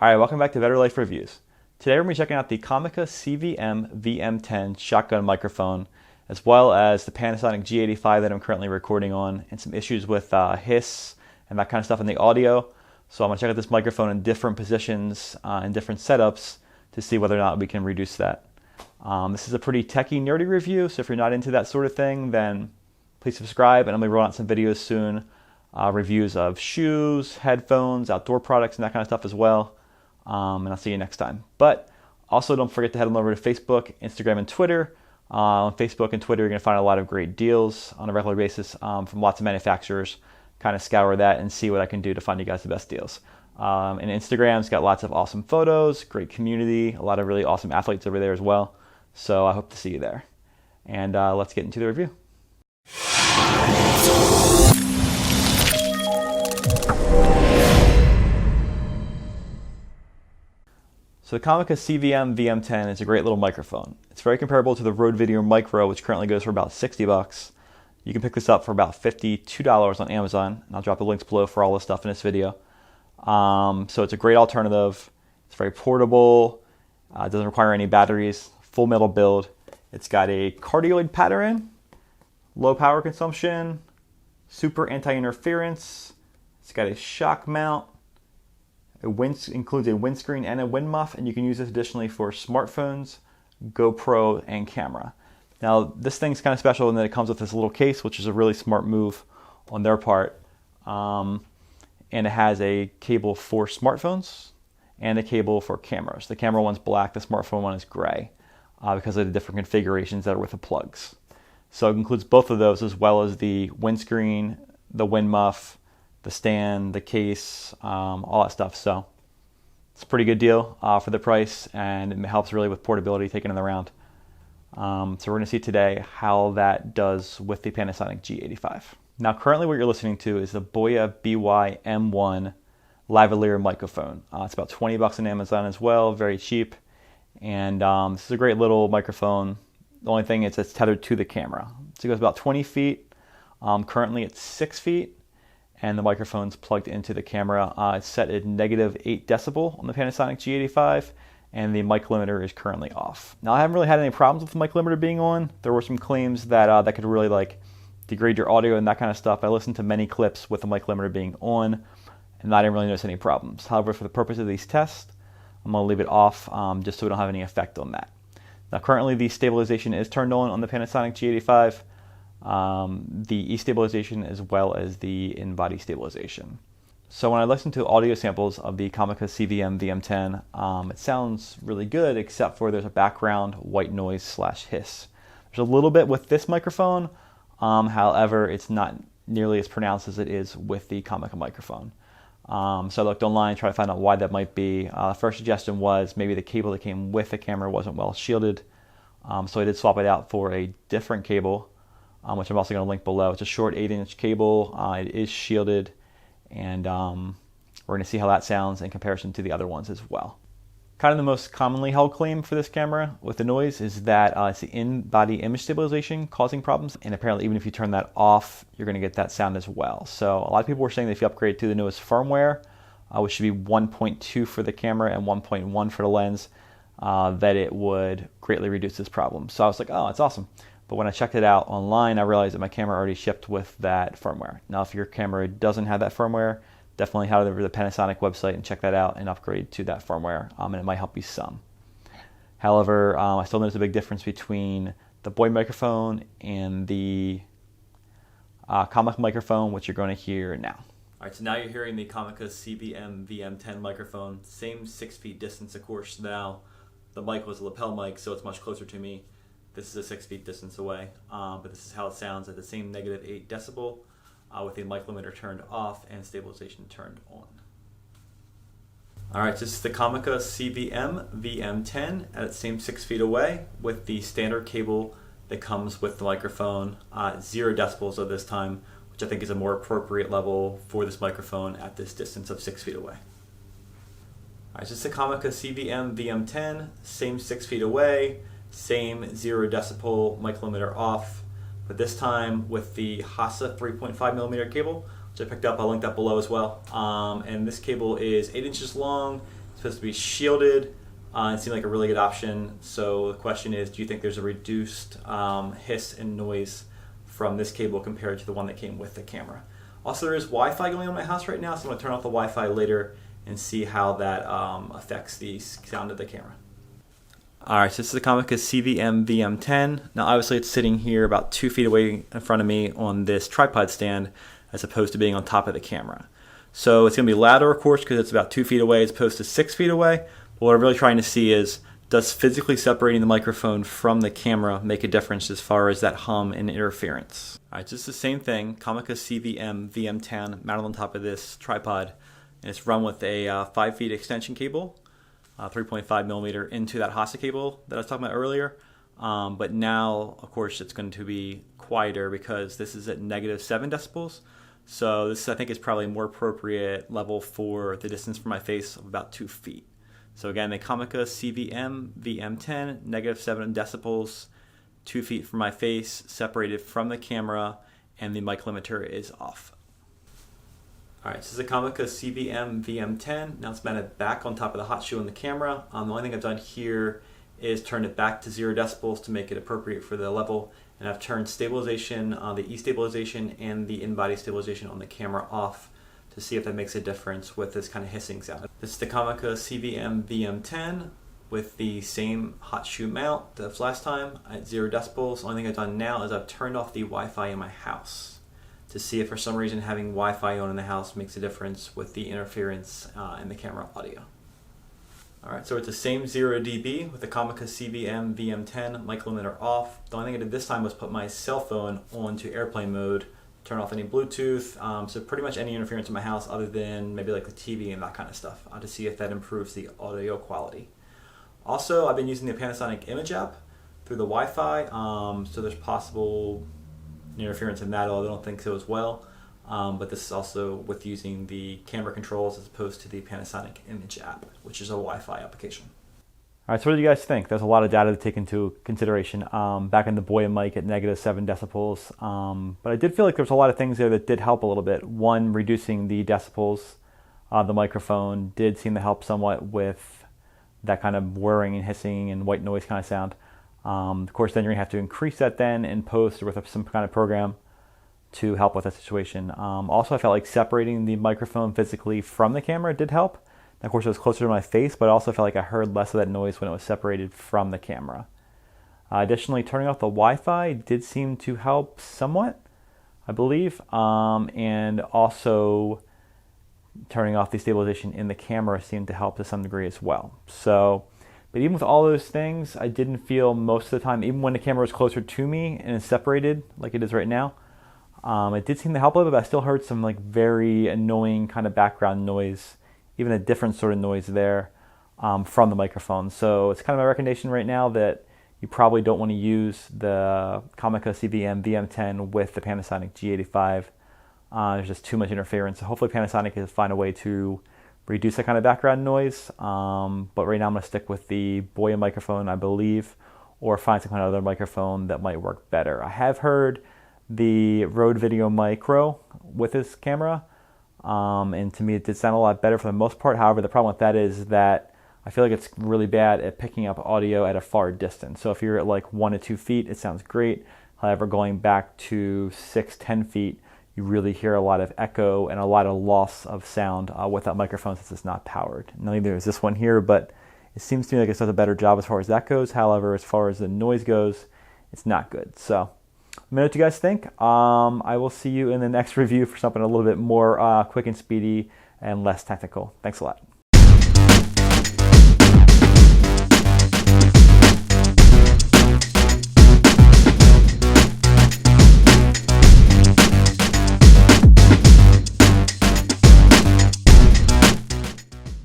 Alright, welcome back to Better Life Reviews. Today we're going to be checking out the Comica CVM-VM10 shotgun microphone, as well as the Panasonic G85 that I'm currently recording on, and some issues with hiss and that kind of stuff in the audio. So I'm going to check out this microphone in different positions and different setups to see whether or not we can reduce that. This is a pretty techy, nerdy review, so if you're not into that sort of thing, then please subscribe, and I'm going to be rolling out some videos soon. Reviews of shoes, headphones, outdoor products, and that kind of stuff as well. And I'll see you next time. But also don't forget to head on over to Facebook, Instagram, and Twitter. On Facebook and Twitter, you're going to find a lot of great deals on a regular basis from lots of manufacturers. Kind of scour that and see what I can do to find you guys the best deals. And Instagram's got lots of awesome photos, great community, a lot of really awesome athletes over there as well. So I hope to see you there. And let's get into the review. So the Comica CVM-VM10 is a great little microphone. It's very comparable to the Rode VideoMicro, which currently goes for about $60. You can pick this up for about $52 on Amazon, and I'll drop the links below for all the stuff in this video. So it's a great alternative. It's very portable. It doesn't require any batteries. Full metal build. It's got a cardioid pattern, low power consumption, super anti-interference. It's got a shock mount. It includes a windscreen and a wind muff, and you can use this additionally for smartphones, GoPro, and camera. Now, this thing's kind of special in that it comes with this little case, which is a really smart move on their part. And it has a cable for smartphones and a cable for cameras. The camera one's black, the smartphone one is gray because of the different configurations that are with the plugs. So it includes both of those, as well as the windscreen, the wind muff, the stand, the case, all that stuff. So it's a pretty good deal for the price, and it helps really with portability, taking it around. So we're going to see today how that does with the Panasonic G85. Now currently what you're listening to is the Boya BY-M1 lavalier microphone. It's about 20 bucks on Amazon as well, very cheap. And this is a great little microphone. The only thing is it's tethered to the camera. So it goes about 20 feet. Currently it's 6 feet. And the microphone's plugged into the camera. It's set at -8 decibel on the Panasonic G85, and the mic limiter is currently off. Now, I haven't really had any problems with the mic limiter being on. There were some claims that that could really degrade your audio and that kind of stuff. I listened to many clips with the mic limiter being on, and I didn't really notice any problems. However, for the purpose of these tests, I'm going to leave it off just so we don't have any effect on that. Now, currently the stabilization is turned on the Panasonic G85. The E-stabilization as well as the in-body stabilization. So when I listen to audio samples of the Comica CVM-VM10, it sounds really good, except for there's a background white noise / hiss. There's a little bit with this microphone, however, it's not nearly as pronounced as it is with the Comica microphone. So I looked online, tried to find out why that might be. The first suggestion was maybe the cable that came with the camera wasn't well shielded. So I did swap it out for a different cable, which I'm also going to link below. It's a short 8-inch cable. It is shielded, and we're going to see how that sounds in comparison to the other ones as well. Kind of the most commonly held claim for this camera with the noise is that it's the in-body image stabilization causing problems, and apparently even if you turn that off, you're going to get that sound as well. So a lot of people were saying that if you upgrade to the newest firmware, which should be 1.2 for the camera and 1.1 for the lens, that it would greatly reduce this problem. So I was like, oh, that's awesome. But when I checked it out online, I realized that my camera already shipped with that firmware. Now, if your camera doesn't have that firmware, definitely head over to the Panasonic website and check that out and upgrade to that firmware, and it might help you some. However, I still notice a big difference between the Boya microphone and the Comica microphone, which you're going to hear now. All right, so now you're hearing the Comica CVM-VM10 microphone. Same 6 feet distance, of course. Now, the mic was a lapel mic, so it's much closer to me. This is a 6 feet distance away, but this is how it sounds at the same -8 decibel with the mic limiter turned off and stabilization turned on. All right, this is the Comica CVM-VM10 at the same 6 feet away with the standard cable that comes with the microphone, 0 decibels of this time, which I think is a more appropriate level for this microphone at this distance of 6 feet away. All right, this is the Comica CVM-VM10, same 6 feet away, same 0 decibel mic limiter off, but this time with the Hasa 3.5mm cable, which I picked up. I'll link that below as well. And this cable is 8 inches long. It's supposed to be shielded. It seemed like a really good option. So the question is, do you think there's a reduced hiss and noise from this cable compared to the one that came with the camera? Also, there is Wi-Fi going on in my house right now, so I'm going to turn off the Wi-Fi later and see how that affects the sound of the camera. Alright, so this is the Comica CVM-VM10. Now obviously it's sitting here about 2 feet away in front of me on this tripod stand as opposed to being on top of the camera. So it's going to be louder, of course, because it's about 2 feet away as opposed to 6 feet away. But what I'm really trying to see is, does physically separating the microphone from the camera make a difference as far as that hum and interference? Alright, so it's the same thing, Comica CVM-VM10 mounted on top of this tripod, and it's run with a 5 feet extension cable. 3.5 millimeter into that Hossa cable that I was talking about earlier. But now, of course, it's going to be quieter because this is at -7 decibels. So this, I think, is probably a more appropriate level for the distance from my face of about 2 feet. So again, the Comica CVM-VM10, -7 decibels, 2 feet from my face, separated from the camera, and the mic limiter is off. Alright, so this is the Comica CVM-VM10. Now it's mounted back on top of the hot shoe on the camera. The only thing I've done here is turn it back to 0 decibels to make it appropriate for the level. And I've turned stabilization, the E-stabilization and the in-body stabilization on the camera off to see if that makes a difference with this kind of hissing sound. This is the Comica CVM-VM10 with the same hot shoe mount as last time at 0 decibels. The only thing I've done now is I've turned off the Wi-Fi in my house to see if for some reason having Wi-Fi on in the house makes a difference with the interference in the camera audio. Alright, so it's the same 0 dB with the Comica CVM-VM10, mic limiter off. The only thing I did this time was put my cell phone onto airplane mode, turn off any Bluetooth, so pretty much any interference in my house other than maybe like the TV and that kind of stuff, to see if that improves the audio quality. Also, I've been using the Panasonic image app through the Wi-Fi, so there's possible interference in that, although I don't think so as well. But this is also with using the camera controls as opposed to the Panasonic image app, which is a Wi-Fi application. Alright, so what do you guys think? There's a lot of data to take into consideration. Back in the Boya mic at -7 decibels. But I did feel like there was a lot of things there that did help a little bit. One, reducing the decibels of the microphone did seem to help somewhat with that kind of whirring and hissing and white noise kind of sound. Of course, then you're going to have to increase that then in post or with some kind of program to help with that situation. Also, I felt like separating the microphone physically from the camera did help. And of course, it was closer to my face, but I also felt like I heard less of that noise when it was separated from the camera. Additionally, turning off the Wi-Fi did seem to help somewhat, I believe. And also, turning off the stabilization in the camera seemed to help to some degree as well. But even with all those things, I didn't feel most of the time, even when the camera was closer to me and it's separated like it is right now, it did seem to help a little bit, but I still heard some like very annoying kind of background noise, even a different sort of noise there from the microphone. So it's kind of my recommendation right now that you probably don't want to use the Comica CVM-VM10 with the Panasonic G85. There's just too much interference. So hopefully Panasonic can find a way to reduce that kind of background noise, but right now I'm going to stick with the Boya microphone, I believe, or find some kind of other microphone that might work better. I have heard the Rode VideoMicro with this camera, and to me it did sound a lot better for the most part. However, the problem with that is that I feel like it's really bad at picking up audio at a far distance. So if you're at like 1 to 2 feet, it sounds great. However, going back to 6, 10 feet, you really hear a lot of echo and a lot of loss of sound with that microphone since it's not powered. Now, neither is this one here, but it seems to me like it does a better job as far as that goes. However, as far as the noise goes, it's not good. So let me know what you guys think. I will see you in the next review for something a little bit more quick and speedy and less technical. Thanks a lot.